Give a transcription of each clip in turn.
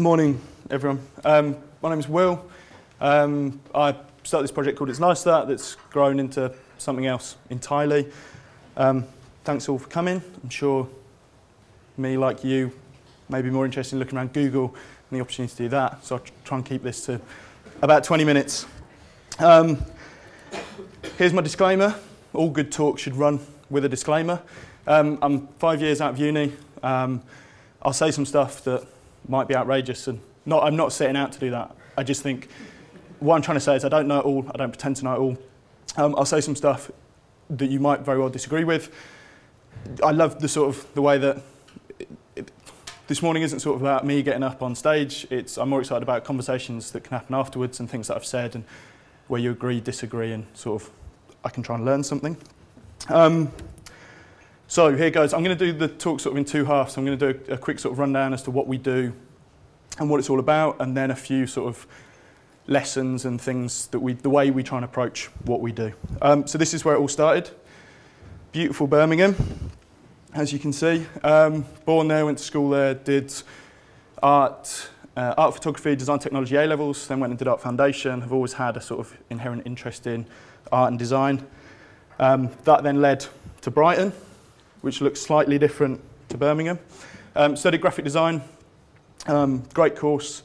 Morning, everyone. My name is Will. I started this project called It's Nice that's grown into something else entirely. Thanks all for coming. I'm sure me, like you, may be more interested in looking around Google and the opportunity to do that, so I'll try and keep this to about 20 minutes. Here's my disclaimer. All good talk should run with a disclaimer. I'm 5 years out of uni. I'll say some stuff that might be outrageous, and I'm not setting out to do that. I just think what I'm trying to say is I don't know it all. I don't pretend to know it all. I'll say some stuff that you might very well disagree with. I love the way that this morning isn't sort of about me getting up on stage. I'm more excited about conversations that can happen afterwards and things that I've said and where you agree, disagree, and sort of I can try and learn something. So here goes. I'm going to do the talk sort of in two halves. I'm going to do a quick sort of rundown as to what we do and what it's all about, and then a few sort of lessons and things that the way we try and approach what we do. So this is where it all started. Beautiful Birmingham, as you can see. Born there, went to school there, did art, photography, design technology A-levels, then went and did art foundation. I've always had a sort of inherent interest in art and design. That then led to Brighton, which looks slightly different to Birmingham. Studied graphic design, great course,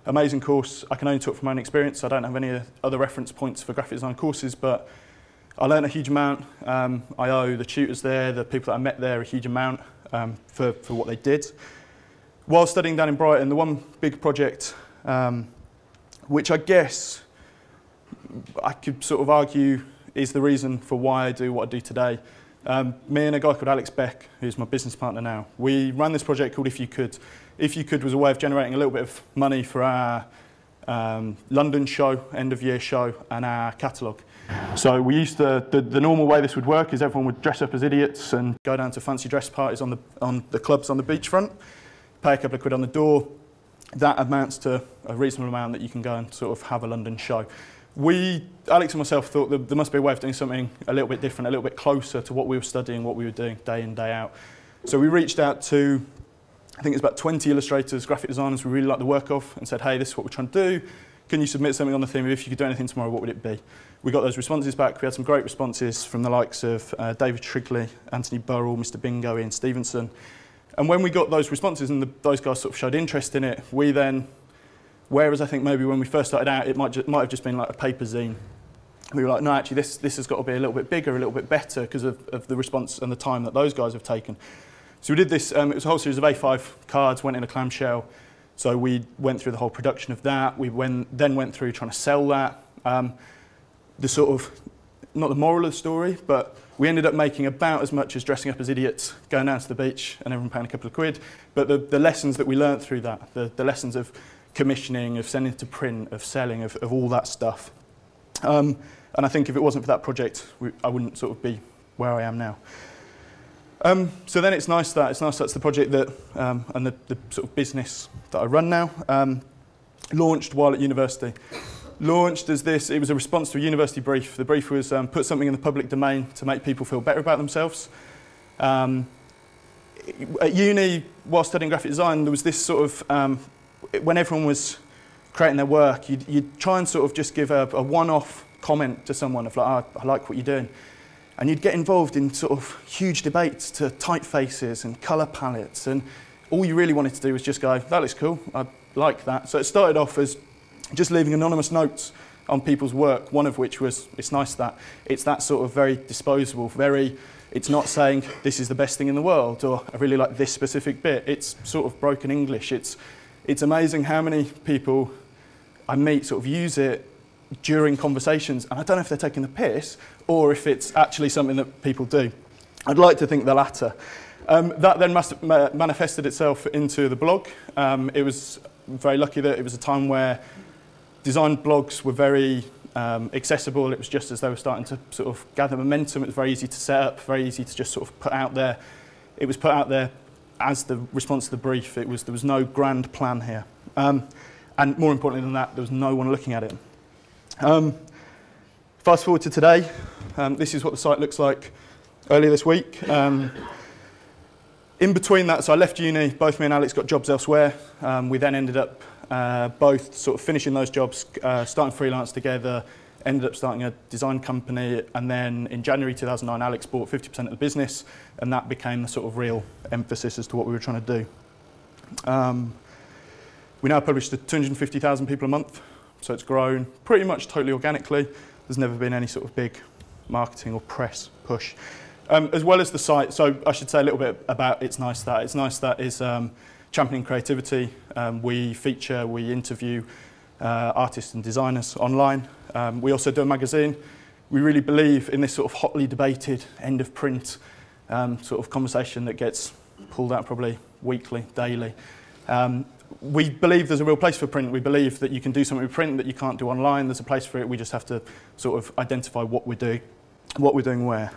amazing course. I can only talk from my own experience. I don't have any other reference points for graphic design courses, but I learned a huge amount. I owe the tutors there, the people that I met there, a huge amount for what they did. While studying down in Brighton, the one big project, which I guess I could sort of argue is the reason for why I do what I do today. Me and a guy called Alex Beck, who's my business partner now, we ran this project called If You Could. If You Could was a way of generating a little bit of money for our London show, end of year show, and our catalogue. So we used to, the normal way this would work is everyone would dress up as idiots and go down to fancy dress parties on the clubs on the beachfront, pay a couple of quid on the door. That amounts to a reasonable amount that you can go and sort of have a London show. Alex and myself thought that there must be a way of doing something a little bit different, a little bit closer to what we were studying, what we were doing day in, day out. So we reached out to, I think it's about 20 illustrators, graphic designers we really liked the work of, and said, hey, this is what we're trying to do. Can you submit something on the theme of if you could do anything tomorrow, what would it be? We got those responses back. We had some great responses from the likes of David Trigley, Anthony Burrell, Mr. Bingo, Ian Stevenson. And when we got those responses and those guys sort of showed interest in it, we then, whereas I think maybe when we first started out, it might have just been like a paper zine. We were like, no, actually, this has got to be a little bit bigger, a little bit better because of the response and the time that those guys have taken. So we did this, it was a whole series of A5 cards, went in a clamshell. So we went through the whole production of that. We then went through trying to sell that. The sort of, not the moral of the story, but we ended up making about as much as dressing up as idiots, going down to the beach and everyone paying a couple of quid. But the lessons that we learnt through that, the lessons of commissioning, of sending it to print, of selling, of all that stuff. And I think if it wasn't for that project, I wouldn't sort of be where I am now. So then It's Nice that's the project that, and the sort of business that I run now, launched while at university. Launched as this, it was a response to a university brief. The brief was put something in the public domain to make people feel better about themselves. At uni, while studying graphic design, there was this sort of, when everyone was creating their work, you'd try and sort of just give a one-off comment to someone of like, oh, I like what you're doing. And you'd get involved in sort of huge debates to typefaces and colour palettes, and all you really wanted to do was just go, that looks cool, I like that. So it started off as just leaving anonymous notes on people's work, one of which was, it's nice that. It's that sort of very disposable, it's not saying this is the best thing in the world, or I really like this specific bit. It's sort of broken English. It's amazing how many people I meet sort of use it during conversations, and I don't know if they're taking the piss or if it's actually something that people do. I'd like to think the latter. That then manifested itself into the blog. It was very lucky that it was a time where design blogs were very accessible. It was just as they were starting to sort of gather momentum. It was very easy to set up, very easy to just sort of put out there. It was put out there as the response to the brief. There was no grand plan here. And more importantly than that, there was no one looking at it. Fast forward to today. This is what the site looks like earlier this week. In between that, so I left uni, both me and Alex got jobs elsewhere. We then ended up both sort of finishing those jobs, starting freelance together, ended up starting a design company, and then in January 2009, Alex bought 50% of the business, and that became the sort of real emphasis as to what we were trying to do. We now publish to 250,000 people a month, so it's grown pretty much totally organically. There's never been any sort of big marketing or press push. As well as the site, so I should say a little bit about It's Nice That. It's Nice That is championing creativity. We feature, we interview artists and designers online. We also do a magazine. We really believe in this sort of hotly debated end of print sort of conversation that gets pulled out probably weekly, daily. We believe there's a real place for print. We believe that you can do something with print that you can't do online. There's a place for it. We just have to sort of identify what we're doing where.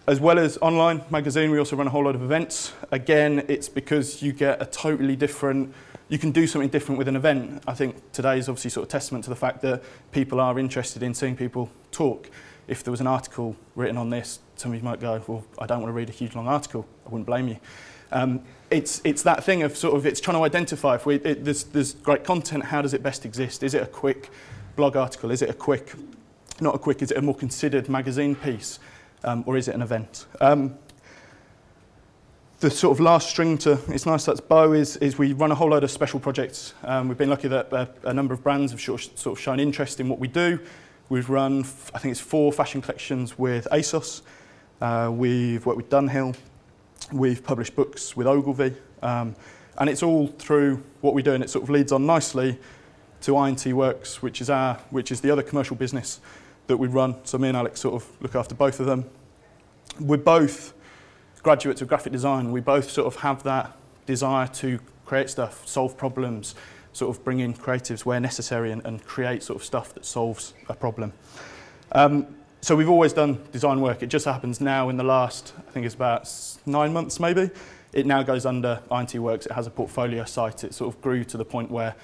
As well as online magazine, we also run a whole lot of events. Again, it's because you get a totally different, you can do something different with an event. I think today is obviously sort of testament to the fact that people are interested in seeing people talk. If there was an article written on this, somebody might go, well, I don't want to read a huge long article. I wouldn't blame you. It's that thing of sort of, it's trying to identify if there's great content, how does it best exist? Is it a quick blog article? Is it a quick, not a quick, is it a more considered magazine piece? Or is it an event? The sort of last string to It's Nice That's bow is we run a whole load of special projects. We've been lucky that a number of brands have sort of shown interest in what we do. We've run, I think it's 4 fashion collections with ASOS. We've worked with Dunhill. We've published books with Ogilvy. And it's all through what we do, and it sort of leads on nicely to INT Works, which is the other commercial business that we run. So me and Alex sort of look after both of them. We're both graduates of graphic design. We both sort of have that desire to create stuff, solve problems, sort of bring in creatives where necessary and create sort of stuff that solves a problem. So we've always done design work. It just happens now in the last, I think it's about 9 months maybe, it now goes under INT Works. It has a portfolio site. It sort of grew to the point where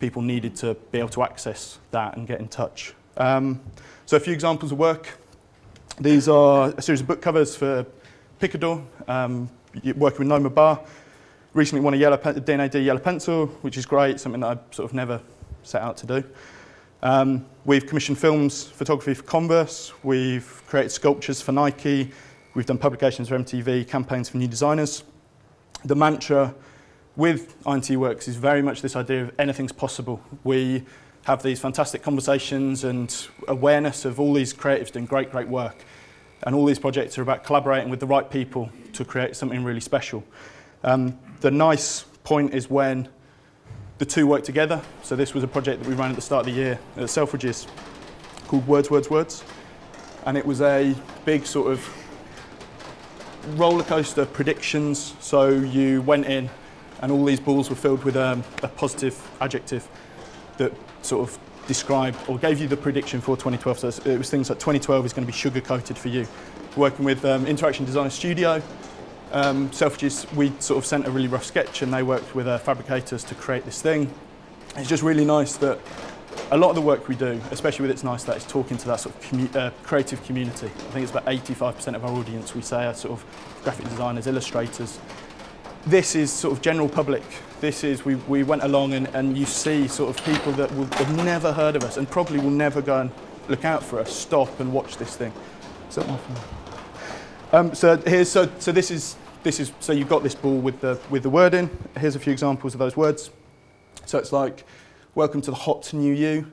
people needed to be able to access that and get in touch. So a few examples of work. These are a series of book covers for Picador, working with Noma Bar. Recently won a D&AD yellow pencil, which is great, something that I sort of never set out to do. We've commissioned films, photography for Converse. We've created sculptures for Nike. We've done publications for MTV, campaigns for new designers. The mantra with INT Works is very much this idea of anything's possible. We have these fantastic conversations and awareness of all these creatives doing great work. And all these projects are about collaborating with the right people to create something really special. The nice point is when the two work together. So this was a project that we ran at the start of the year at Selfridges called Words, Words, Words. And it was a big sort of roller coaster predictions. So you went in and all these balls were filled with a positive adjective that sort of described or gave you the prediction for 2012. So it was things like 2012 is going to be sugar-coated for you. Working with Interaction Design Studio, Selfridges, we sort of sent a really rough sketch and they worked with fabricators to create this thing. It's just really nice that a lot of the work we do, especially with It's Nice That, is talking to that sort of creative community. I think it's about 85% of our audience we say are sort of graphic designers, illustrators. This is sort of general public. This is, we went along and you see sort of people that have never heard of us and probably will never go and look out for us, stop and watch this thing. So this is so you've got this ball with the word in. Here's a few examples of those words. So it's like, welcome to the hot new you.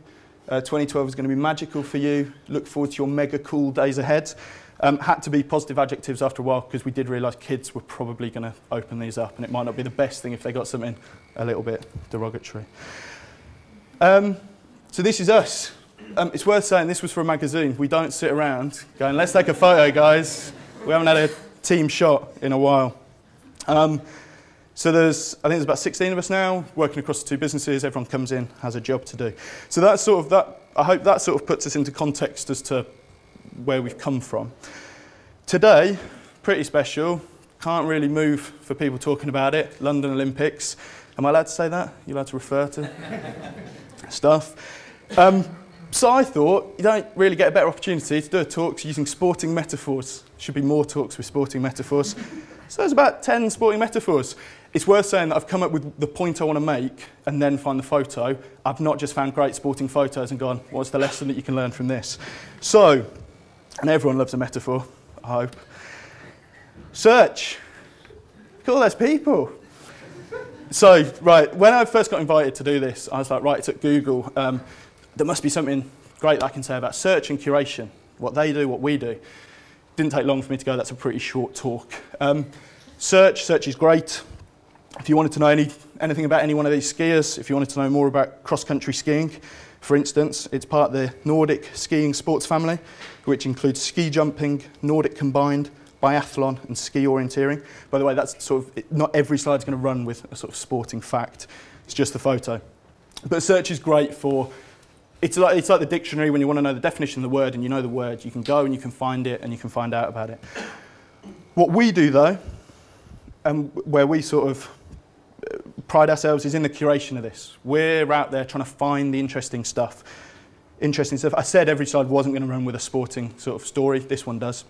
2012 is going to be magical for you. Look forward to your mega cool days ahead. Had to be positive adjectives after a while because we did realise kids were probably going to open these up and it might not be the best thing if they got something a little bit derogatory. So this is us. It's worth saying this was for a magazine. We don't sit around going, let's take a photo, guys. We haven't had a team shot in a while. So I think there's about 16 of us now working across the two businesses. Everyone comes in, has a job to do. So that's sort of that. I hope that sort of puts us into context as to where we've come from. Today, pretty special. Can't really move for people talking about it. London Olympics. Am I allowed to say that? You're allowed to refer to stuff. So I thought you don't really get a better opportunity to do a talk using sporting metaphors. Should be more talks with sporting metaphors. So there's about 10 sporting metaphors. It's worth saying that I've come up with the point I want to make and then find the photo. I've not just found great sporting photos and gone, what's the lesson that you can learn from this? So, and everyone loves a metaphor, I hope. Search. Look at all those people. So, right, when I first got invited to do this, I was like, right, it's at Google. There must be something great that I can say about search and curation, what they do, what we do. Didn't take long for me to go, that's a pretty short talk. Search is great. If you wanted to know anything about any one of these skiers, if you wanted to know more about cross-country skiing, for instance, it's part of the Nordic skiing sports family, which includes ski jumping, Nordic combined, biathlon and ski orienteering. By the way, that's sort of, not every slide's going to run with a sort of sporting fact. It's just the photo. But search is great for, it's like the dictionary when you want to know the definition of the word and you know the word, you can go and you can find it and you can find out about it. What we do though, and where we sort of pride ourselves is in the curation of this. We're out there trying to find the interesting stuff. I said every slide wasn't going to run with a sporting sort of story. This one does.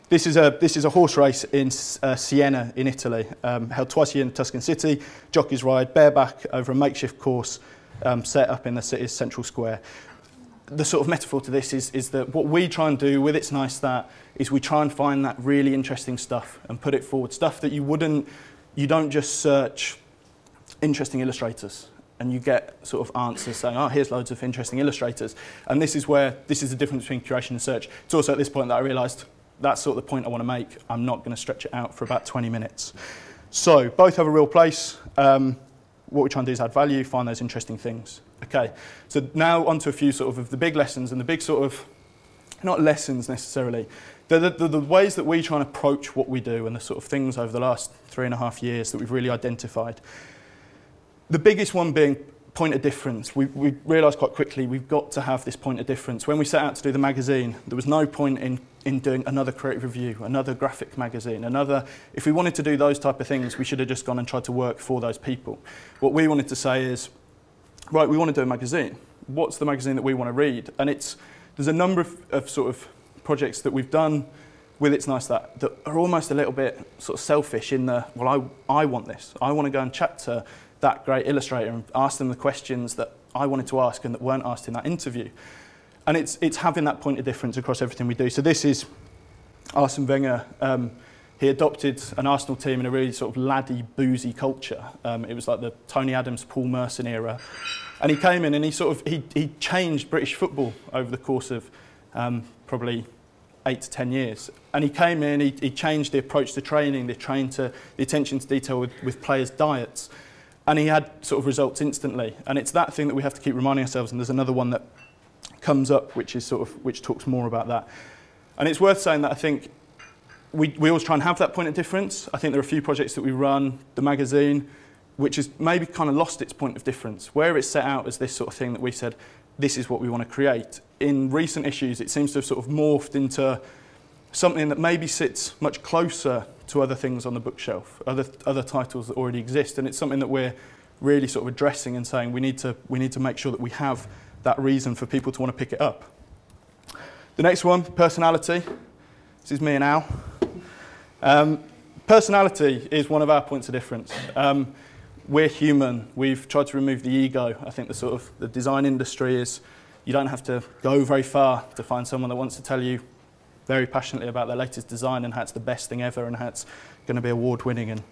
This is a horse race in Siena in Italy, held twice a year in Tuscan city. Jockeys ride bareback over a makeshift course set up in the city's central square. The sort of metaphor to this is that what we try and do with It's Nice That is we try and find that really interesting stuff and put it forward. Stuff that you don't just search interesting illustrators and you get sort of answers saying, oh, here's loads of interesting illustrators. And this is the difference between curation and search. It's also at this point that I realised that's sort of the point I want to make. I'm not going to stretch it out for about 20 minutes. So both have a real place. What we try and do is add value, find those interesting things. Okay, so now onto a few sort of the big lessons and the big sort of, not lessons necessarily, the ways that we try and approach what we do and the sort of things over the last 3.5 years that we've really identified. The biggest one being point of difference. We realised quite quickly we've got to have this point of difference. When we set out to do the magazine, there was no point in doing another creative review, another graphic magazine, if we wanted to do those type of things, we should have just gone and tried to work for those people. What we wanted to say is, right, we want to do a magazine. What's the magazine that we want to read? And there's a number of sort of projects that we've done with It's Nice That are almost a little bit sort of selfish in the, well, I want this. I want to go and chat to that great illustrator and ask them the questions that I wanted to ask and that weren't asked in that interview. And it's having that point of difference across everything we do. So this is Arsene Wenger. He adopted an Arsenal team in a really sort of laddie, boozy culture. It was like the Tony Adams, Paul Merson era. And he came in and he changed British football over the course of probably 8 to 10 years. And he came in, he changed the approach to training, the attention to detail with players' diets. And he had sort of results instantly. And it's that thing that we have to keep reminding ourselves. And there's another one that comes up, which talks more about that. And it's worth saying that I think we always try and have that point of difference. I think there are a few projects that we run, the magazine, which has maybe kind of lost its point of difference. Where it's set out as this sort of thing that we said, this is what we want to create. In recent issues, it seems to have sort of morphed into something that maybe sits much closer to other things on the bookshelf, other titles that already exist. And it's something that we're really sort of addressing and saying we need to make sure that we have that reason for people to want to pick it up. The next one, personality. This is me and Al. Personality is one of our points of difference. We're human. We've tried to remove the ego. I think the design industry is, you don't have to go very far to find someone that wants to tell you very passionately about their latest design and how it's the best thing ever and how it's going to be award-winning and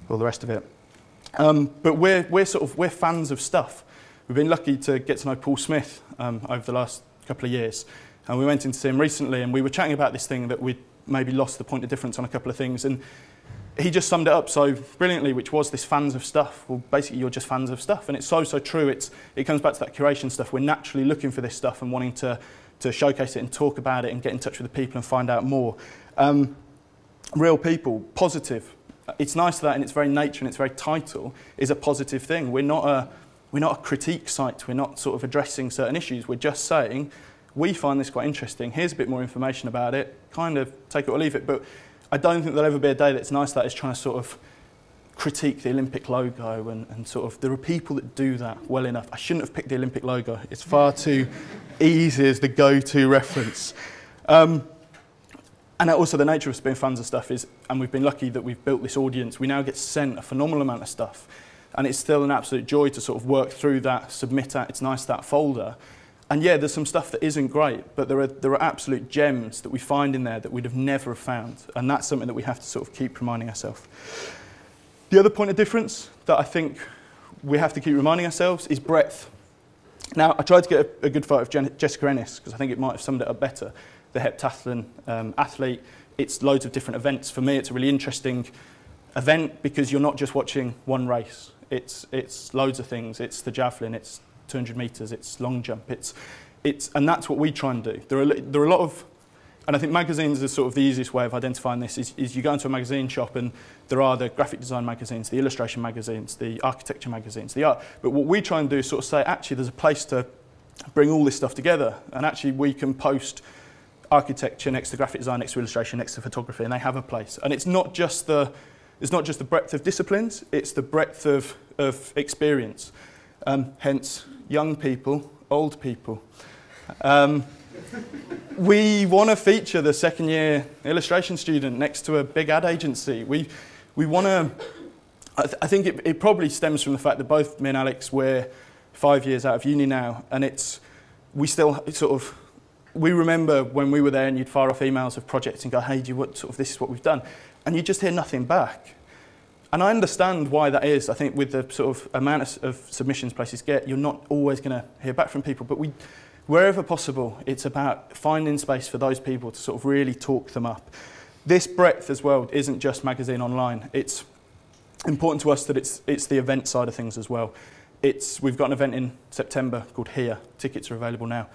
all the rest of it. But we're fans of stuff. We've been lucky to get to know Paul Smith over the last couple of years. And we went in to see him recently and we were chatting about this thing that we'd maybe lost the point of difference on a couple of things. And he just summed it up so brilliantly, which was this fans of stuff. Well, basically, you're just fans of stuff. And it's so true. It comes back to that curation stuff. We're naturally looking for this stuff and wanting to showcase it and talk about it and get in touch with the people and find out more. Real people, positive. It's nice that in its very nature and its very title is a positive thing. We're not a critique site. We're not sort of addressing certain issues. We're just saying, we find this quite interesting. Here's a bit more information about it. Kind of take it or leave it. But I don't think there'll ever be a day that's nice that is trying to sort of critique the Olympic logo and sort of, there are people that do that well enough. I shouldn't have picked the Olympic logo. It's far too easy as the go-to reference. And And also the nature of us being fans of stuff is, and we've been lucky that we've built this audience, we now get sent a phenomenal amount of stuff. And it's still an absolute joy to sort of work through that, submit that, it's nice, that folder. And yeah, there's some stuff that isn't great, but there are absolute gems that we find in there that we'd have never found. And that's something that we have to sort of keep reminding ourselves. The other point of difference that I think we have to keep reminding ourselves is breadth. Now, I tried to get a good photo of Jessica Ennis, because I think it might have summed it up better. The heptathlon athlete, it's loads of different events. For me, it's a really interesting event because you're not just watching one race. It's loads of things. It's the javelin, it's 200 metres, it's long jump, and that's what we try and do. There are a lot of, and I think magazines are sort of the easiest way of identifying this, is you go into a magazine shop and there are the graphic design magazines, the illustration magazines, the architecture magazines, the art. But what we try and do is sort of say, actually, there's a place to bring all this stuff together, and actually we can post architecture next to graphic design, next to illustration, next to photography, and they have a place. And it's not just the breadth of disciplines, it's the breadth of experience. Hence, young people, old people. We want to feature the second-year illustration student next to a big ad agency. We want to. I think it probably stems from the fact that both me and Alex, we're 5 years out of uni now, and we still sort of. We remember when we were there and you'd fire off emails of projects and go, hey, this is what we've done. And you just hear nothing back. And I understand why that is. I think with the sort of amount of submissions places get, you're not always going to hear back from people. But wherever possible, it's about finding space for those people to sort of really talk them up. This breadth as well isn't just magazine online. It's important to us that it's the event side of things as well. We've got an event in September called Here. Tickets are available now.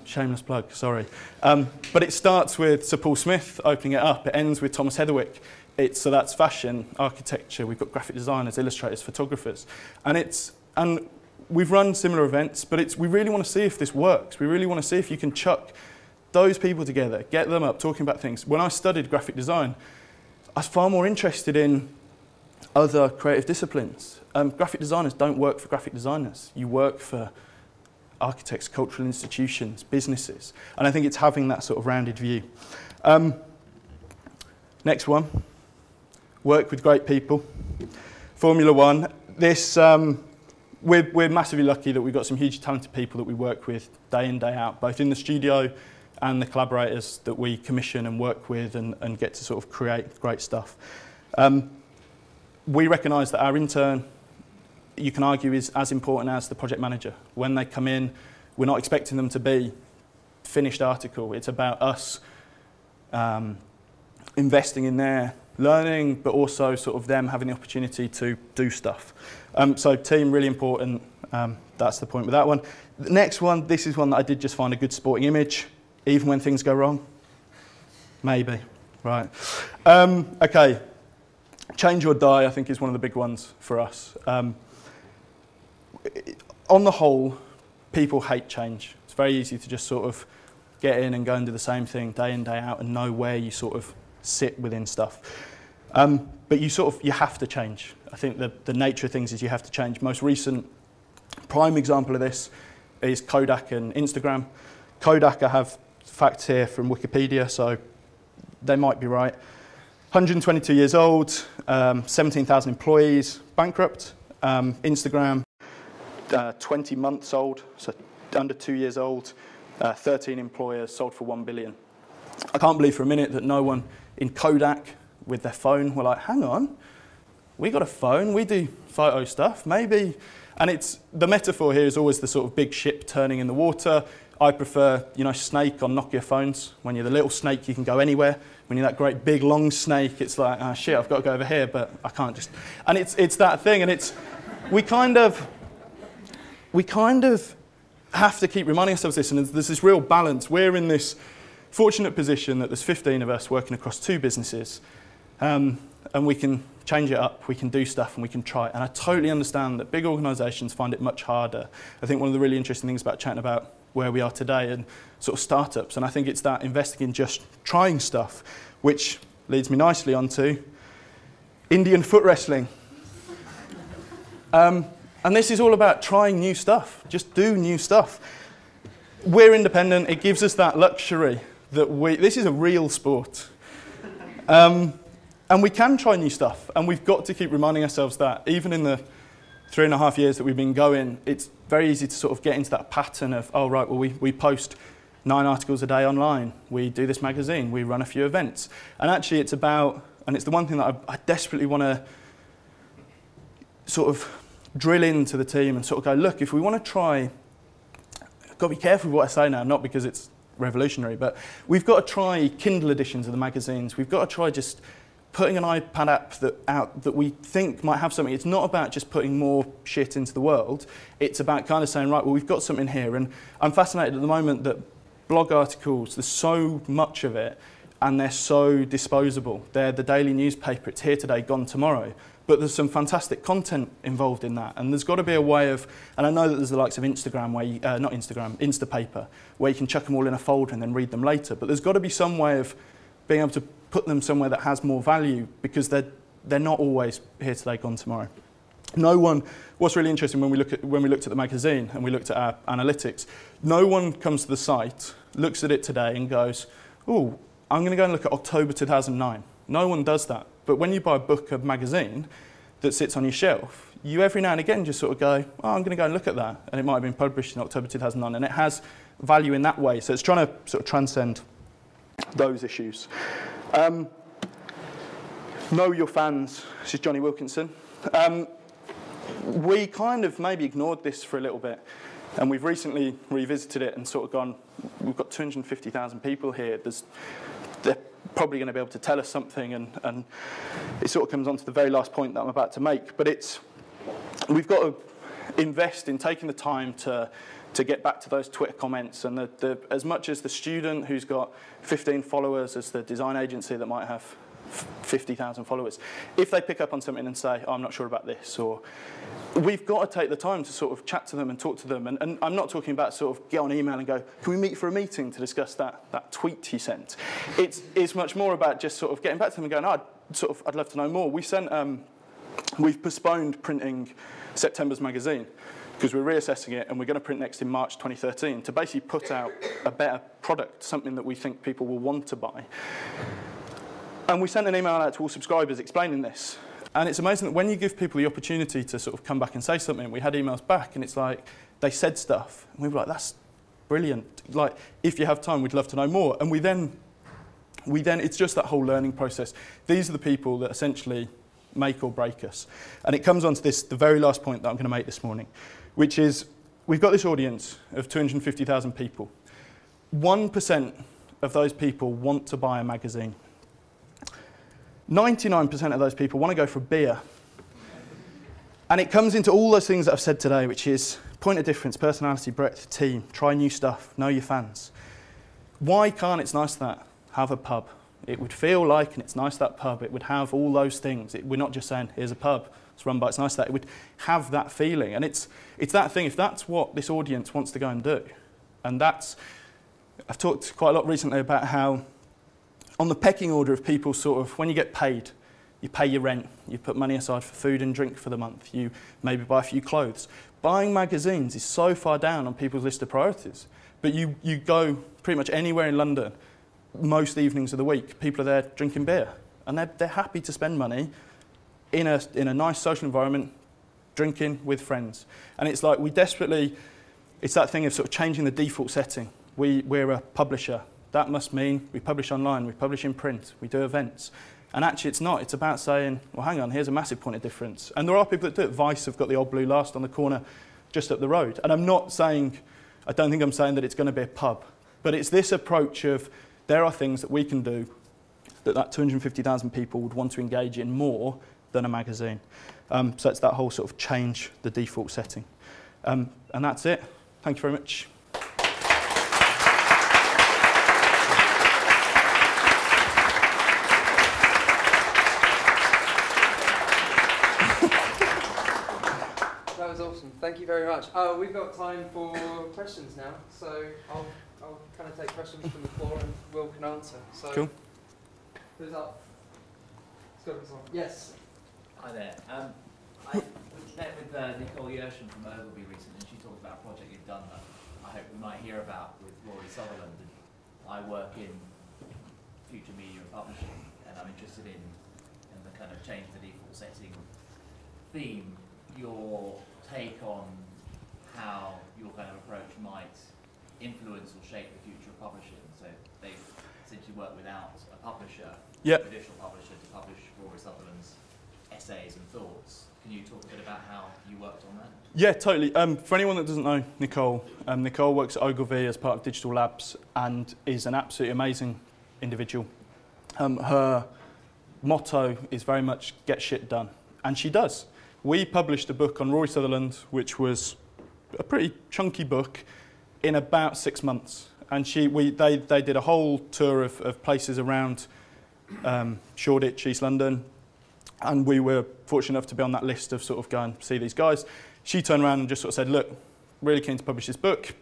Shameless plug, sorry. But it starts with Sir Paul Smith opening it up. It ends with Thomas Heatherwick. So that's fashion, architecture, we've got graphic designers, illustrators, photographers. And we've run similar events, but we really want to see if this works. We really want to see if you can chuck those people together, get them up, talking about things. When I studied graphic design, I was far more interested in other creative disciplines. Graphic designers don't work for graphic designers. You work for architects, cultural institutions, businesses. And I think it's having that sort of rounded view. Next one, work with great people. Formula One, we're massively lucky that we've got some hugely talented people that we work with day in, day out, both in the studio and the collaborators that we commission and work with and get to sort of create great stuff. We recognise that our intern, you can argue, is as important as the project manager. When they come in, we're not expecting them to be finished article. It's about us investing in their learning, but also sort of them having the opportunity to do stuff. So team, really important. That's the point with that one. The next one, this is one that I did just find a good sporting image, even when things go wrong. Maybe, right. Okay, change or die, I think, is one of the big ones for us. On the whole, people hate change. It's very easy to just sort of get in and go and do the same thing day in, day out and know where you sort of sit within stuff. But you have to change. I think the nature of things is you have to change. Most recent prime example of this is Kodak and Instagram. Kodak, I have facts here from Wikipedia, so they might be right. 122 years old, 17,000 employees, bankrupt. Instagram, 20 months old, so under 2 years old, 13 employers, sold for 1 billion. I can't believe for a minute that no one in Kodak with their phone were like, hang on, we got a phone, we do photo stuff, maybe. And the metaphor here is always the sort of big ship turning in the water. I prefer, snake on Nokia phones. When you're the little snake, you can go anywhere. When you're that great big long snake, it's like, oh shit, I've got to go over here, but I can't just. And it's that thing, and we kind of have to keep reminding ourselves this, and there's this real balance. We're in this fortunate position that there's 15 of us working across 2 businesses, and we can change it up, we can do stuff, and we can try it. And I totally understand that big organisations find it much harder. I think one of the really interesting things about chatting about where we are today and sort of startups, and I think it's that investing in just trying stuff, which leads me nicely onto Indian foot wrestling. And this is all about trying new stuff. Just do new stuff. We're independent. It gives us that luxury that this is a real sport. And we can try new stuff, and we've got to keep reminding ourselves that. Even in the 3.5 years that we've been going, it's very easy to sort of get into that pattern of, oh, right, well, we post 9 articles a day online, we do this magazine, we run a few events. And actually it's about, and it's the one thing that I desperately want to sort of drill into the team and sort of go, look, if we want to try, I've got to be careful with what I say now, not because it's revolutionary, but we've got to try Kindle editions of the magazines. We've got to try just putting an iPad app out that we think might have something. It's not about just putting more shit into the world. It's about kind of saying, right, well, we've got something here. And I'm fascinated at the moment that blog articles, there's so much of it, and they're so disposable. They're the daily newspaper. It's here today, gone tomorrow. But there's some fantastic content involved in that. And there's got to be a way of, and I know that there's the likes of Instagram, where you, not Instagram, Instapaper, where you can chuck them all in a folder and then read them later. But there's got to be some way of being able to put them somewhere that has more value, because they're not always here today, gone tomorrow. No one, what's really interesting when we looked at the magazine and we looked at our analytics, no one comes to the site, looks at it today and goes, oh, I'm going to go and look at October 2009. No one does that. But when you buy a book of magazine that sits on your shelf, you every now and again just sort of go, oh, I'm going to go and look at that. And it might have been published in October 2009, and it has value in that way. So it's trying to sort of transcend those issues. Know your fans. This is Johnny Wilkinson. We kind of maybe ignored this for a little bit, and we've recently revisited it and sort of gone, we've got 250,000 people here. They're probably going to be able to tell us something, and it sort of comes on to the very last point that I'm about to make. But we've got to invest in taking the time to get back to those Twitter comments, and as much as the student who's got 15 followers as the design agency that might have 50,000 followers, if they pick up on something and say, oh, I'm not sure about this, or we've got to take the time to sort of chat to them and talk to them. And I'm not talking about sort of get on email and go, can we meet for a meeting to discuss that tweet you sent? It's much more about just sort of getting back to them and going, oh, I'd love to know more. We've postponed printing September's magazine, because we're reassessing it, and we're going to print next in March 2013 to basically put out a better product, something that we think people will want to buy. And we sent an email out to all subscribers explaining this. And it's amazing that when you give people the opportunity to sort of come back and say something, we had emails back, and it's like they said stuff, and we were like, that's brilliant. Like, if you have time, we'd love to know more. And we then it's just that whole learning process. These are the people that essentially make or break us. And it comes on to the very last point that I'm going to make this morning, which is we've got this audience of 250,000 people. 1% of those people want to buy a magazine. 99% of those people want to go for a beer. And it comes into all those things that I've said today, which is point of difference, personality, breadth, team, try new stuff, know your fans. Why can't It's Nice That have a pub? It would feel like, and it's nice that pub, it would have all those things. We're not just saying, here's a pub, it's run by It's Nice That. It would have that feeling. And it's that thing, if that's what this audience wants to go and do, and I've talked quite a lot recently about how on the pecking order of people sort of, when you get paid, you pay your rent, you put money aside for food and drink for the month, you maybe buy a few clothes. Buying magazines is so far down on people's list of priorities. But you go pretty much anywhere in London, most evenings of the week, people are there drinking beer. And they're happy to spend money in a nice social environment, drinking with friends. And it's like it's that thing of sort of changing the default setting. We're a publisher. That must mean we publish online, we publish in print, we do events. And actually it's not. It's about saying, well, hang on, here's a massive point of difference. And there are people that do it. Vice have got the old Blue Last on the corner just up the road. And I don't think I'm saying that it's going to be a pub. But it's this approach of there are things that we can do that 250,000 people would want to engage in more than a magazine. So it's that whole sort of change the default setting. And that's it. Thank you very much. That was awesome. Thank you very much. We've got time for questions now, so I'll kind of take questions from the floor and Will can answer. So, cool. Who's up? Let's go with this one. Yes. Hi there. I met with Nicole Yersham from Ogilvy recently, and she talked about a project you've done that I hope we might hear about with Rory Sutherland. I work in future media and publishing, and I'm interested in the kind of change the default setting theme. Your take on how your kind of approach might influence or shape the future of publishing. So they essentially work without a publisher, Yep. a traditional publisher, to publish Rory Sutherland's essays and thoughts. Can you talk a bit about how you worked on that? Yeah, totally. For anyone that doesn't know Nicole, Nicole works at Ogilvy as part of Digital Labs and is an absolutely amazing individual. Her motto is very much get shit done, and she does. We published a book on Rory Sutherland, which was a pretty chunky book, in about 6 months. And they did a whole tour of places around Shoreditch, East London, and we were fortunate enough to be on that list of sort of go and see these guys. She turned around and just sort of said, look, really keen to publish this book,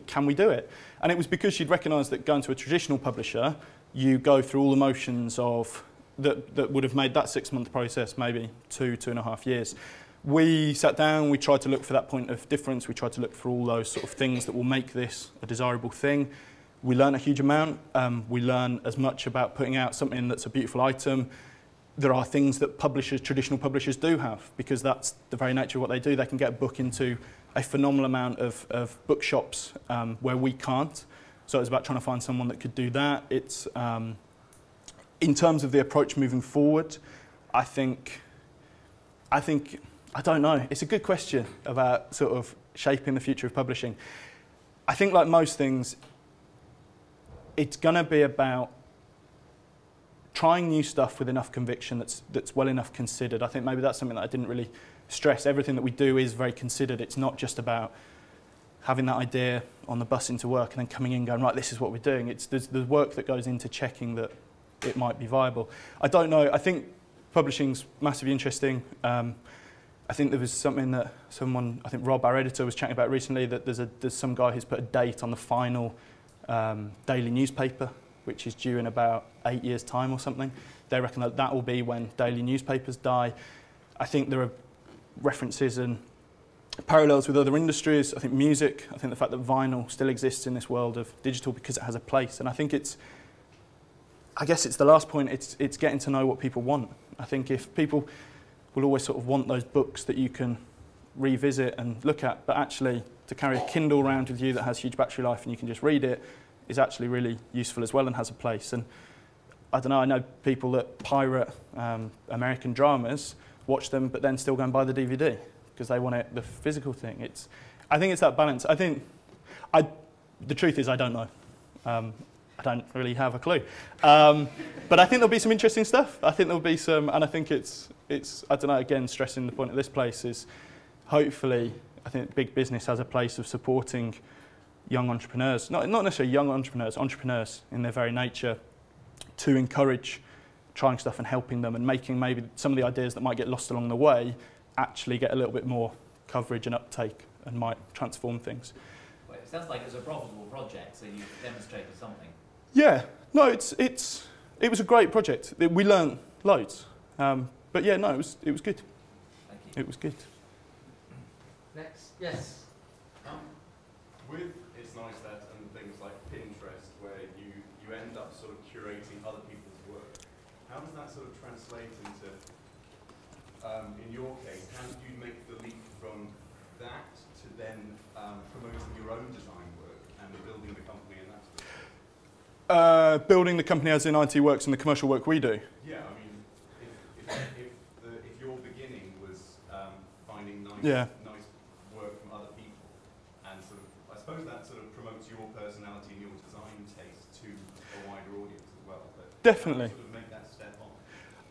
can we do it? And it was because she'd recognised that going to a traditional publisher, you go through all the motions of that would have made that 6-month process maybe 2.5 years. We sat down, we tried to look for that point of difference, we tried to look for all those sort of things that will make this a desirable thing. We learn a huge amount. We learn as much about putting out something that's a beautiful item. There are things that traditional publishers do have, because that's the very nature of what they do. They can get a book into a phenomenal amount of bookshops where we can't. So it's about trying to find someone that could do that. It's in terms of the approach moving forward, I don't know. It's a good question about sort of shaping the future of publishing. I think, like most things, it's going to be about trying new stuff with enough conviction that's well enough considered. I think maybe that's something that I didn't really stress. Everything that we do is very considered. It's not just about having that idea on the bus into work and then coming in going, right, this is what we're doing. There's the work that goes into checking that it might be viable. I don't know. I think publishing's massively interesting. I think there was something that I think Rob, our editor, was chatting about recently, that there's some guy who's put a date on the final daily newspaper, which is due in about 8 years' time or something. They reckon that will be when daily newspapers die. I think there are references and parallels with other industries. I think music, I think the fact that vinyl still exists in this world of digital because it has a place. And I think I guess it's the last point, it's getting to know what people want. I think if people will always sort of want those books that you can revisit and look at, but actually to carry a Kindle around with you that has huge battery life and you can just read it is actually really useful as well and has a place. And I don't know, I know people that pirate American dramas, watch them, but then still go and buy the DVD because they want the physical thing. I think it's that balance. I think the truth is I don't know. I don't really have a clue. But I think there'll be some interesting stuff. I think there'll be some, and I think it's I don't know, again, stressing the point of this place is hopefully, I think big business has a place of supporting young entrepreneurs, not necessarily young entrepreneurs in their very nature, to encourage trying stuff and helping them and making maybe some of the ideas that might get lost along the way actually get a little bit more coverage and uptake and might transform things. Well, it sounds like it was a profitable project, so you've demonstrated something. Yeah, no, it was a great project. We learned loads, but yeah, no, it was good. Thank you. It was good. Next, yes. With It's Nice That and things like Pinterest, where you end up sort of curating other people's work, how does that sort of translate into, in your case, how do you make the leap from that to then promoting your own design work and building the company and that sort of thing? Building the company as in IT Works and the commercial work we do. Yeah, I mean, if your beginning was finding nice work from other people, and sort of, I suppose that sort of promotes your personality and your design taste to a wider audience as well. But definitely. Sort of make that step on.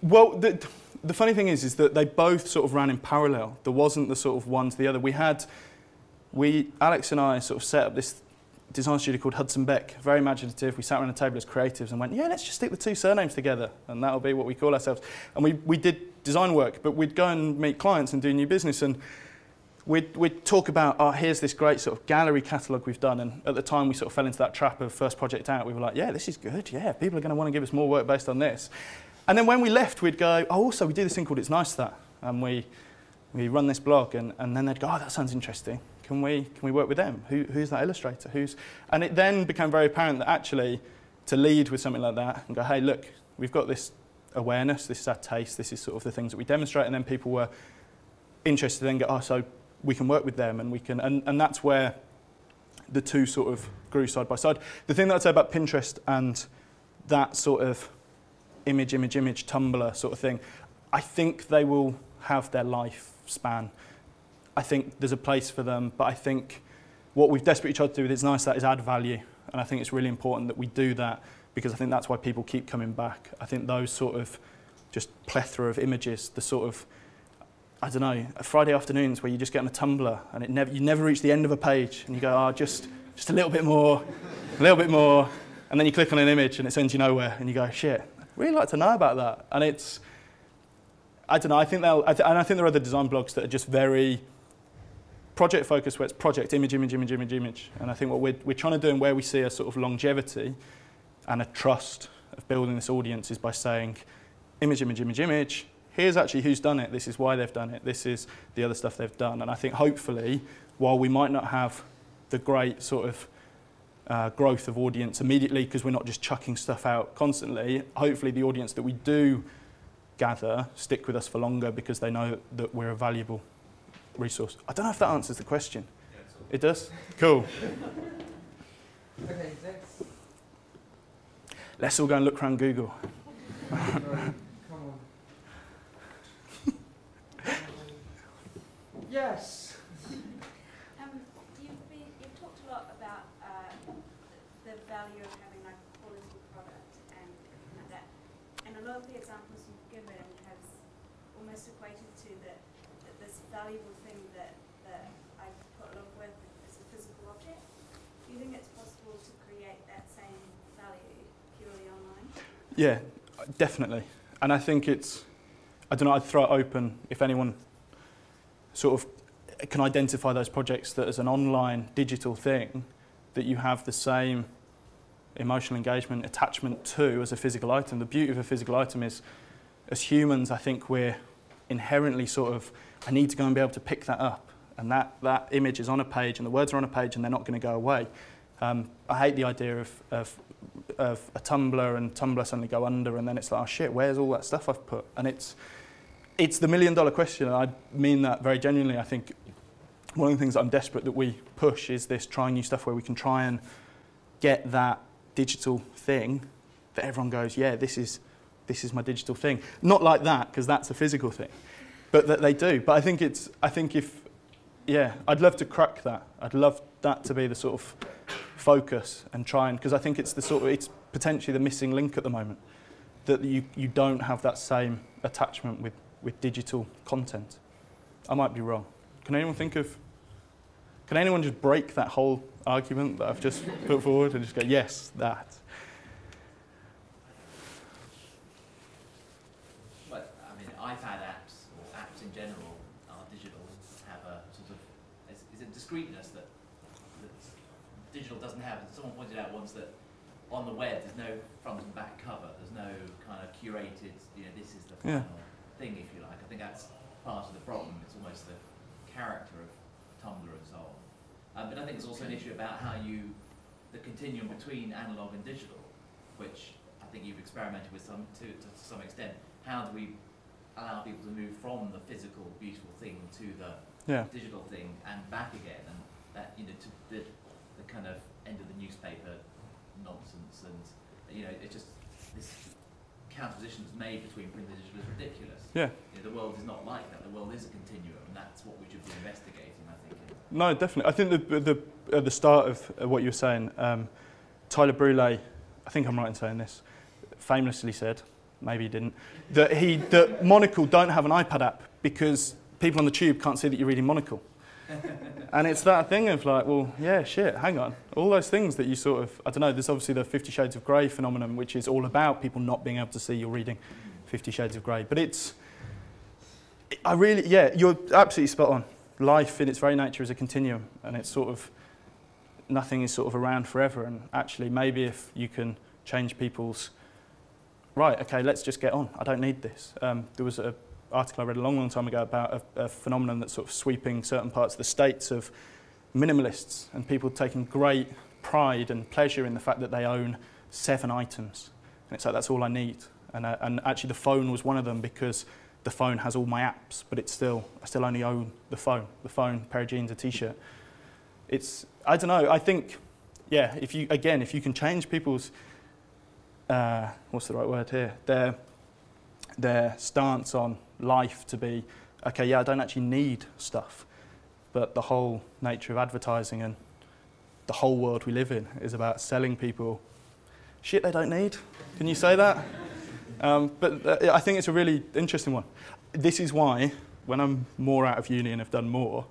Well, the funny thing is that they both sort of ran in parallel. There wasn't the sort of one to the other. Alex and I sort of set up this design studio called Hudson Beck, very imaginative. We sat around a table as creatives and went, yeah, let's just stick the two surnames together and that'll be what we call ourselves. And we did design work, but we'd go and meet clients and do new business, and we'd talk about, oh, here's this great sort of gallery catalogue we've done. And at the time we sort of fell into that trap of first project out. We were like, yeah, this is good. Yeah, people are going to want to give us more work based on this. And then when we left, we'd go, oh, also we do this thing called It's Nice That. And we run this blog, and then they'd go, oh, that sounds interesting. Can we work with them? Who's that illustrator? And it then became very apparent that actually to lead with something like that and go, hey, look, we've got this awareness, this is our taste, this is sort of the things that we demonstrate, and then people were interested and go, oh, so we can work with them, and we can, and that's where the two sort of grew side by side. The thing that I'd say about Pinterest and that sort of image, Tumblr sort of thing, I think they will have their lifespan. I think there's a place for them, but I think what we've desperately tried to do with It's Nice That is add value, and I think it's really important that we do that, because I think that's why people keep coming back. I think those sort of just plethora of images, the sort of, I don't know, Friday afternoons where you just get on a Tumblr and you never reach the end of a page and you go, oh, just a little bit more, a little bit more, and then you click on an image and it sends you nowhere and you go, shit, I'd really like to know about that. And it's, I don't know, I think and I think there are other design blogs that are just very project focused, where it's project, image. And I think what we're trying to do and where we see a sort of longevity and a trust of building this audience is by saying, image. Here's actually who's done it. This is why they've done it. This is the other stuff they've done. And I think hopefully, while we might not have the great sort of growth of audience immediately, because we're not just chucking stuff out constantly, hopefully the audience that we do gather stick with us for longer because they know that we're a valuable resource. I don't know if that answers the question. Yeah, it does? Cool. Okay, next. Let's all go and look around Google. Come on. Yes. You've talked a lot about the value of having like a quality product and everything like that. And a lot of the examples you've given has almost equated to that this valuable thing that I put a lot of work with is a physical object. Do you think it's possible to create that same value purely online? Yeah, definitely. And I think it's, I don't know, I'd throw it open if anyone sort of can identify those projects that as an online digital thing that you have the same emotional engagement, attachment to as a physical item. The beauty of a physical item is, as humans, I think we're inherently sort of, I need to go and be able to pick that up. And that image is on a page and the words are on a page and they're not going to go away. I hate the idea of a Tumblr and Tumblr suddenly go under and then it's like, oh shit, where's all that stuff I've put? And it's the $1 million question, and I mean that very genuinely. I think one of the things that I'm desperate that we push is this trying new stuff where we can try and get that digital thing that everyone goes, yeah, this is my digital thing. Not like that, because that's a physical thing, but that they do. But I'd love to crack that. I'd love that to be the sort of focus and try and, because I think it's it's potentially the missing link at the moment, that you don't have that same attachment with digital content. I might be wrong. Can anyone just break that whole argument that I've just put forward and just go, yes, that? Well, I mean, iPad apps, or apps in general, are digital, have a sort of, is it discreteness that digital doesn't have? Someone pointed out once that on the web there's no front and back cover, there's no kind of curated, this is the final thing, if you like. I think that's part of the problem. It's almost the character of Tumblr and so on. But I think it's also an issue about how the continuum between analog and digital, which I think you've experimented with to some extent. How do we allow people to move from the physical, beautiful thing to the digital thing and back again? And that, to the kind of end of the newspaper nonsense, and it's just this counterposition that's made between print and digital is ridiculous. Yeah. The world is not like that. The world is a continuum, and that's what we should be investigating, I think. No, definitely. I think at the start of what you were saying, Tyler Brule, I think I'm right in saying this, famously said, maybe he didn't, that Monocle don't have an iPad app because people on the tube can't see that you're reading Monocle. And it's that thing of like, well, yeah, shit, hang on. All those things that you sort of, I don't know, there's obviously the 50 Shades of Grey phenomenon, which is all about people not being able to see you're reading 50 Shades of Grey. But you're absolutely spot on. Life in its very nature is a continuum, and it's sort of, nothing is sort of around forever. And actually, maybe if you can change people's, right, okay, let's just get on. I don't need this. There was an article I read a long, long time ago about a phenomenon that's sort of sweeping certain parts of the States of minimalists and people taking great pride and pleasure in the fact that they own 7 items. And it's like, that's all I need. And actually the phone was one of them, because the phone has all my apps, but I still only own the phone, a pair of jeans, a t-shirt. I don't know, I think, yeah, if you can change people's, what's the right word here, their stance on life to be, okay, yeah, I don't actually need stuff, but the whole nature of advertising and the whole world we live in is about selling people shit they don't need. Can you say that? But I think it's a really interesting one. This is why, when I'm more out of uni and have done more,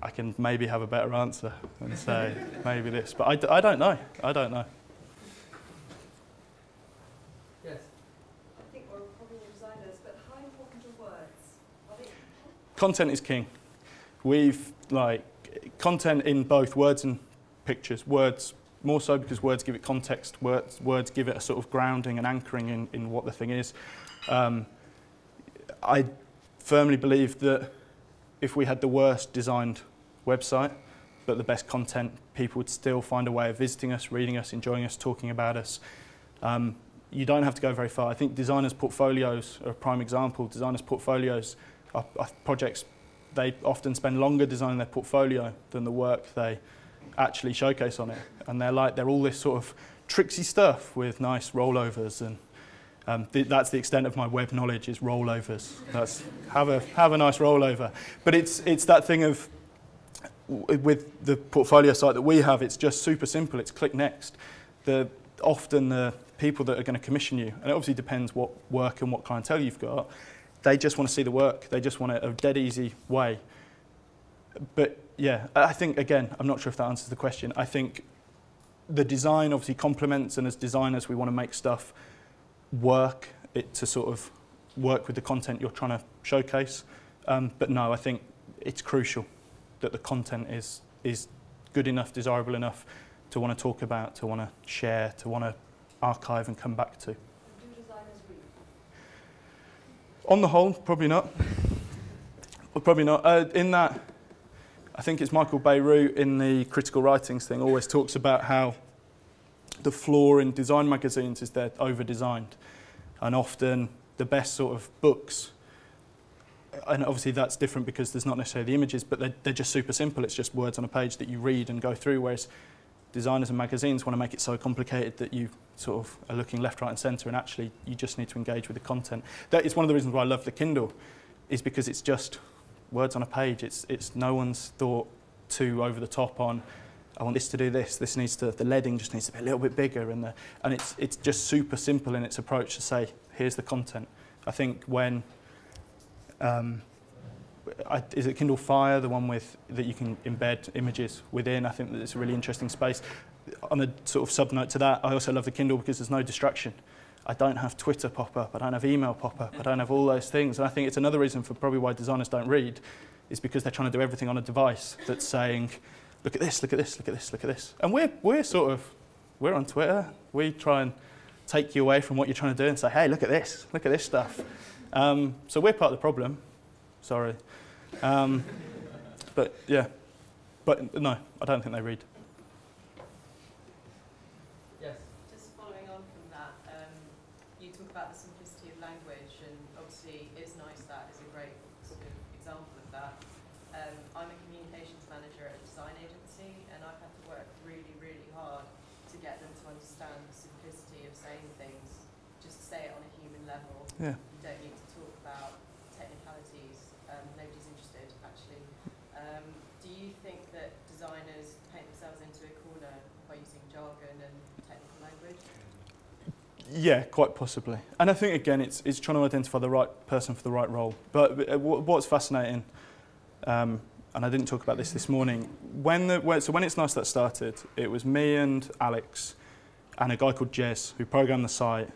I can maybe have a better answer and say maybe this. But I don't know. I don't know. Yes. I think we're probably designers, but how important are words? Are they Content is king. We've, content in both words and pictures. Words more so because words give it context. Words give it a sort of grounding and anchoring in what the thing is. I firmly believe that if we had the worst designed website, but the best content, people would still find a way of visiting us, reading us, enjoying us, talking about us. You don't have to go very far. I think designers' portfolios are a prime example. Designers' portfolios are projects, they often spend longer designing their portfolio than the work they actually showcase on it. And they're all this sort of tricksy stuff with nice rollovers, and that's the extent of my web knowledge, is rollovers. That's have a nice rollover. But it's that thing of, with the portfolio site that we have, it's just super simple. It's click next. Often the people that are going to commission you, and it obviously depends what work and what clientele you've got, they just want to see the work. They just want a dead easy way. But yeah, I think, again, I'm not sure if that answers the question. I think the design obviously complements, and as designers we want to make stuff work, to sort of work with the content you're trying to showcase. But no, I think it's crucial that the content is good enough, desirable enough to want to talk about, to want to share, to want to archive and come back to. do designers read? On the whole, probably not. Well, probably not. In that, I think it's Michael Beirut in the critical writings thing always talks about how the flaw in design magazines is they're over-designed. And often the best sort of books, and obviously that's different because there's not necessarily the images, but they're just super simple. It's just words on a page that you read and go through, whereas designers and magazines want to make it so complicated that you sort of are looking left, right and centre, and actually you just need to engage with the content. That is one of the reasons why I love the Kindle, is because it's just words on a page. It's no one's thought too over the top on, I want this to do this, the leading just needs to be a little bit bigger, and it's just super simple in its approach to say, here's the content. I think when, is it Kindle Fire, the one that you can embed images within? I think that it's a really interesting space. On a sort of sub note to that, I also love the Kindle because there's no distraction. I don't have Twitter pop up, I don't have email pop up, I don't have all those things. And I think it's another reason for probably why designers don't read, is because they're trying to do everything on a device that's saying, look at this, look at this, look at this, look at this. And we're on Twitter. We try and take you away from what you're trying to do and say, hey, look at this stuff. So we're part of the problem. Sorry. But yeah, but no, I don't think they read. Yes. Just following on from that, you talk about the simplicity of language, and obviously Is Nice That is a great sort of example of that. I'm a communications manager at a design agency, and I've had to work really, really hard to get them to understand the simplicity of saying things. Just say it on a human level. Yeah. You don't need to talk about technicalities. Nobody's interested, actually. Do you think that designers paint themselves into a corner by using jargon and technical language? Yeah, quite possibly. And I think, again, it's trying to identify the right person for the right role. But what's fascinating, and I didn't talk about this morning, when It's Nice That started, it was me and Alex and a guy called Jez, who programmed the site,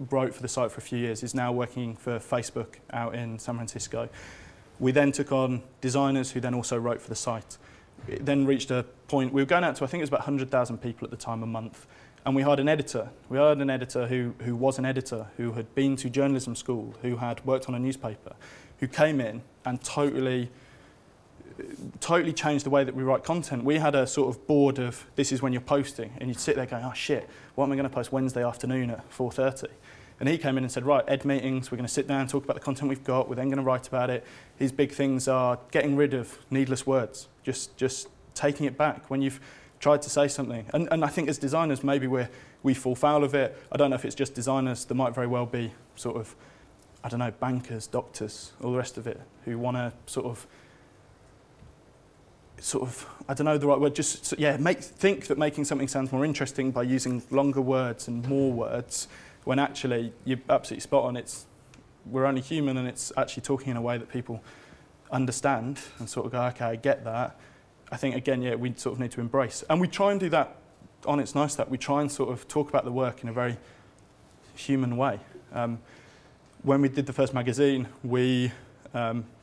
wrote for the site for a few years. He's now working for Facebook out in San Francisco. We then took on designers who then also wrote for the site. It then reached a point, we were going out to, I think it was about 100,000 people at the time a month. And we hired an editor. We hired an editor who was an editor, who had been to journalism school, who had worked on a newspaper, who came in and totally totally changed the way that we write content. We had a sort of board of, this is when you're posting, and you'd sit there going, oh shit, what am I going to post Wednesday afternoon at 4:30? And he came in and said, right, Ed meetings, we're going to sit down and talk about the content we've got, we're then going to write about it. His big things are getting rid of needless words, just taking it back when you've tried to say something. And I think as designers, maybe we fall foul of it. I don't know if it's just designers, there might very well be sort of, I don't know, bankers, doctors, all the rest of it, who want to sort of, I don't know the right word, just, yeah, think that making something sounds more interesting by using longer words and more words, when actually you're absolutely spot on. We're only human, and it's actually talking in a way that people understand and sort of go, okay, I get that. I think, again, yeah, we sort of need to embrace. And we try and do that on It's Nice That. We try and sort of talk about the work in a very human way. When we did the first magazine, we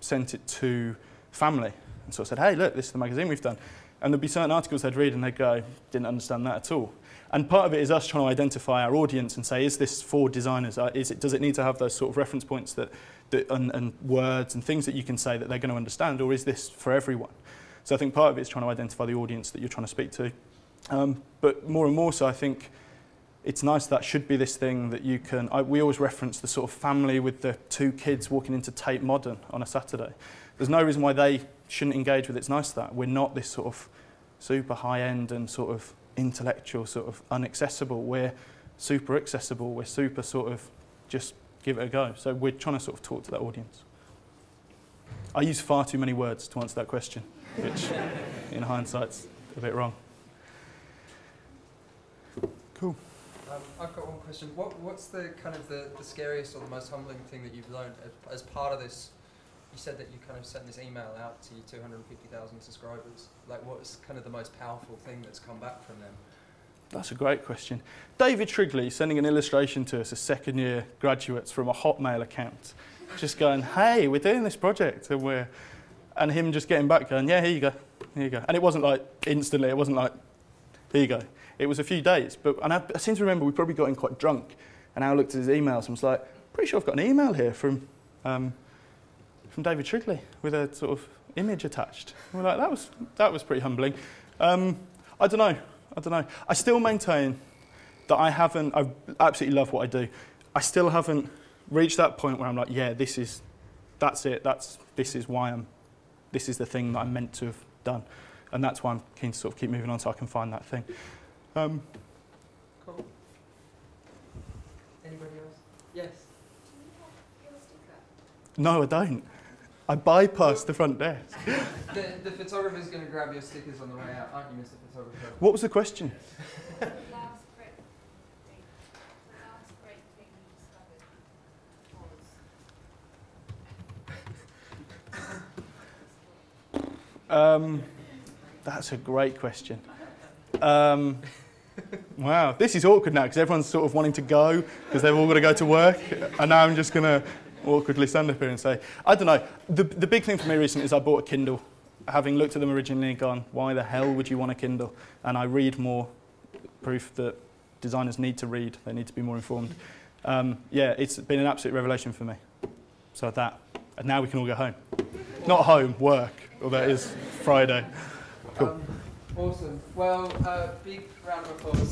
sent it to family and sort of said, hey, look, this is the magazine we've done. And there'd be certain articles they'd read and they'd go, didn't understand that at all. And part of it is us trying to identify our audience and say, is this for designers? Does it need to have those sort of reference points and words and things that you can say that they're going to understand, or is this for everyone? So I think part of it is trying to identify the audience that you're trying to speak to. But more and more so, I think It's Nice That should be this thing that you can... we always reference the sort of family with the 2 kids walking into Tate Modern on a Saturday. There's no reason why they shouldn't engage with It's Nice That. We're not this sort of super high-end and sort of intellectual, sort of unaccessible. We're super accessible. We're super sort of just give it a go. So we're trying to sort of talk to that audience. I use far too many words to answer that question, which in hindsight's a bit wrong. Cool. I've got one question. What's the kind of the scariest or the most humbling thing that you've learned as part of this? You said that you kind of sent this email out to your 250,000 subscribers. Like, what's kind of the most powerful thing that's come back from them? That's a great question. David Trigley sending an illustration to us as second-year graduates from a Hotmail account, just going, hey, we're doing this project, and him just getting back going, yeah, here you go, here you go. And it wasn't like instantly, it wasn't like, here you go. It was a few days, and I seem to remember we probably got in quite drunk, and Al looked at his emails and was like, pretty sure I've got an email here from David Trigley with a sort of image attached. And we're like, that was pretty humbling. I don't know. I still maintain that I absolutely love what I do. I still haven't reached that point where I'm like, yeah, this is why this is the thing that I'm meant to have done. And that's why I'm keen to sort of keep moving on so I can find that thing. Cool. Anybody else? Yes. Do you have your sticker? No, I don't. I bypassed the front desk. The photographer's going to grab your stickers on the way out, aren't you, Mr. Photographer? What was the question? The last great thing you discovered was? That's a great question. Wow, this is awkward now because everyone's sort of wanting to go because they've all got to go to work, and now I'm just going to awkwardly stand up here and say, I don't know. The big thing for me recently is I bought a Kindle, having looked at them originally and gone, why the hell would you want a Kindle? And I read more, proof that designers need to read, they need to be more informed. Yeah, it's been an absolute revelation for me. So that, and now we can all go home. Not home, work, although it is Friday. Cool. Awesome. Well, big round of applause.